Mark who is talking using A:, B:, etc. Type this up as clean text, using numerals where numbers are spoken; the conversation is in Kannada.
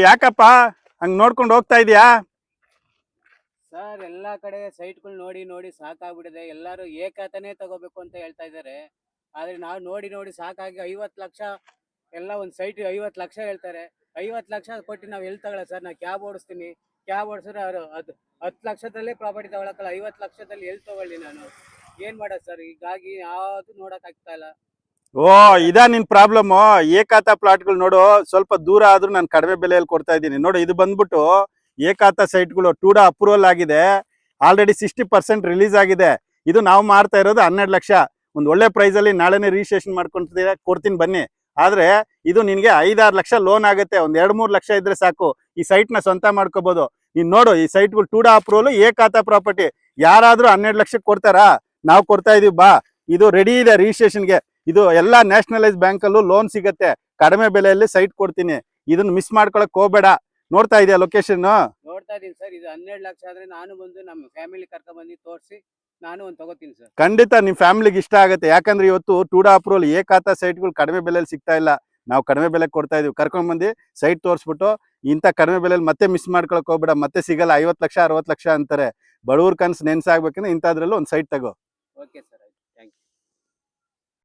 A: ಯಾಕಪ್ಪ ಹಂಗ್ ನೋಡ್ಕೊಂಡು ಹೋಗ್ತಾ ಇದೀಯಾ?
B: ಸರ್ ಎಲ್ಲಾ ಕಡೆ ಸೈಟ್ಗಳು ನೋಡಿ ನೋಡಿ ಸಾಕಾಗ್ಬಿಟ್ಟಿದೆ. ಎಲ್ಲರೂ ಏಕತಾನೇ ತಗೋಬೇಕು ಅಂತ ಹೇಳ್ತಾ ಇದ್ದಾರೆ. ಆದ್ರೆ ನಾವು ನೋಡಿ ನೋಡಿ ಸಾಕಾಗಿ 50 ಲಕ್ಷ ಎಲ್ಲ ಒಂದು ಸೈಟ್ 50 ಲಕ್ಷ ಹೇಳ್ತಾರೆ. 50 ಲಕ್ಷ ಕೊಟ್ಟು ನಾವು ಎಲ್ಲಿ ತಗೊಳ್ಳೋದು ಸರ್? ನಾನು ಕ್ಯಾಬ್ ಓಡಿಸ್ತೀನಿ. ಕ್ಯಾಬ್ ಓಡಿಸಿದ್ರೆ ಅವರು 10 ಲಕ್ಷದಲ್ಲೇ ಪ್ರಾಪರ್ಟಿ ತಗೊಳಕಲ್ಲ, 50 ಲಕ್ಷದಲ್ಲಿ ಎಲ್ಲಿ ತಗೊಳ್ಳಿ ನಾನು? ಏನ್ ಮಾಡೋದು ಸರ್? ಹೀಗಾಗಿ ಯಾವುದು ನೋಡಕ್ ಆಗ್ತಾ ಇಲ್ಲ.
A: ಓ, ಇದಾ ನಿನ್ ಪ್ರಾಬ್ಲಮ್? ಏಕಾತ ಪ್ಲಾಟ್ಗಳು ನೋಡು, ಸ್ವಲ್ಪ ದೂರ ಆದ್ರೂ ನಾನು ಕಡಿಮೆ ಬೆಲೆಯಲ್ಲಿ ಕೊಡ್ತಾ ಇದ್ದೀನಿ ನೋಡು. ಇದು ಬಂದ್ಬಿಟ್ಟು ಏಕಾತ ಸೈಟ್ಗಳು ಟೂಡಾ ಅಪ್ರೂವಲ್ ಆಗಿದೆ, ಆಲ್ರೆಡಿ 60% ರಿಲೀಸ್ ಆಗಿದೆ. ಇದು ನಾವು ಮಾಡ್ತಾ ಇರೋದು 12 ಲಕ್ಷ. ಒಂದು ಒಳ್ಳೆ ಪ್ರೈಸ್ ಅಲ್ಲಿ ನಾಳೆನೇ ರಿಜಿಸ್ಟ್ರೇಷನ್ ಮಾಡ್ಕೊಂತೀರಾ, ಕೊಡ್ತೀನಿ ಬನ್ನಿ. ಆದ್ರೆ ಇದು ನಿನ್ಗೆ 5-6 ಲಕ್ಷ ಲೋನ್ ಆಗುತ್ತೆ. ಒಂದ್ 2-3 ಲಕ್ಷ ಇದ್ರೆ ಸಾಕು, ಈ ಸೈಟ್ ನ ಸ್ವಂತ ಮಾಡ್ಕೋಬಹುದು. ನೀನ್ ನೋಡು, ಈ ಸೈಟ್ಗಳು ಟೂಡಾ ಅಪ್ರೂವಲ್ ಏಕಾತ ಪ್ರಾಪರ್ಟಿ. ಯಾರಾದ್ರೂ 12 ಲಕ್ಷಕ್ಕೆ ಕೊಡ್ತಾರಾ? ನಾವು ಕೊಡ್ತಾ ಇದೀವಿ ಬಾ. ಇದು ರೆಡಿ ಇದೆ ರಿಜಿಸ್ಟ್ರೇಷನ್ಗೆ. ಇದು ಎಲ್ಲಾ ನ್ಯಾಷನಲೈಸ್ ಬ್ಯಾಂಕ್ ಅಲ್ಲೂ ಲೋನ್ ಸಿಗತ್ತೆ, ಕಡಿಮೆ ಬೆಲೆಯಲ್ಲಿ ಸೈಟ್ ಕೊಡ್ತೀನಿ. ಇದನ್ನ ಮಿಸ್ ಮಾಡ್ಕೊಳಕ್ ಹೋಗ್ಬೇಡ. ನೋಡ್ತಾ ಇದೆಯಾ ಲೊಕೇಶನ್?
B: ನೋಡ್ತಾ ಇದೀನಿ ಸರ್. ಇದು 12 ಲಕ್ಷ ಆದ್ರೆ ನಾನು ಬಂದು ನಮ್ಮ ಫ್ಯಾಮಿಲಿ ಕರ್ಕೊಂಡ್ ಬಂದು ತೋರಿಸಿ ನಾನು ಒಂದು ತಗೋತೀನಿ ಸರ್.
A: ಖಂಡಿತ ನಿಮ್ ಫ್ಯಾಮಿಲಿಗೆ ಇಷ್ಟ ಆಗುತ್ತೆ. ಯಾಕಂದ್ರೆ ಇವತ್ತು ಟೂಡಾ ಅಪ್ರೂವಲ್ ಏಕಾತ ಸೈಟ್ಗಳು ಕಡಿಮೆ ಬೆಲೆಯಲ್ಲಿ ಸಿಗ್ತಾ ಇಲ್ಲ. ನಾವು ಕಡಿಮೆ ಬೆಲೆಗೆ ಕೊಡ್ತಾ ಇದೀವಿ. ಕರ್ಕೊಂಡ್ ಬಂದು ಸೈಟ್ ತೋರಿಸ್ಬಿಟ್ಟು ಇಂಥ ಕಡಿಮೆ ಬೆಲೆಯಲ್ಲಿ ಮತ್ತೆ ಮಿಸ್ ಮಾಡ್ಕೊಳಕ್ ಹೋಗ್ಬೇಡ. ಮತ್ತೆ ಸಿಗಲ್ಲ. 50 ಲಕ್ಷ 60 ಲಕ್ಷ ಅಂತಾರೆ. ಬಡವ್ರ ಕನ್ಸು ನೆನ್ಸಾಗ್ಬೇಕಂದ್ರೆ ಇಂಥದ್ರಲ್ಲೂ ಒಂದು ಸೈಟ್ ತಗೋ.
B: Okay sir.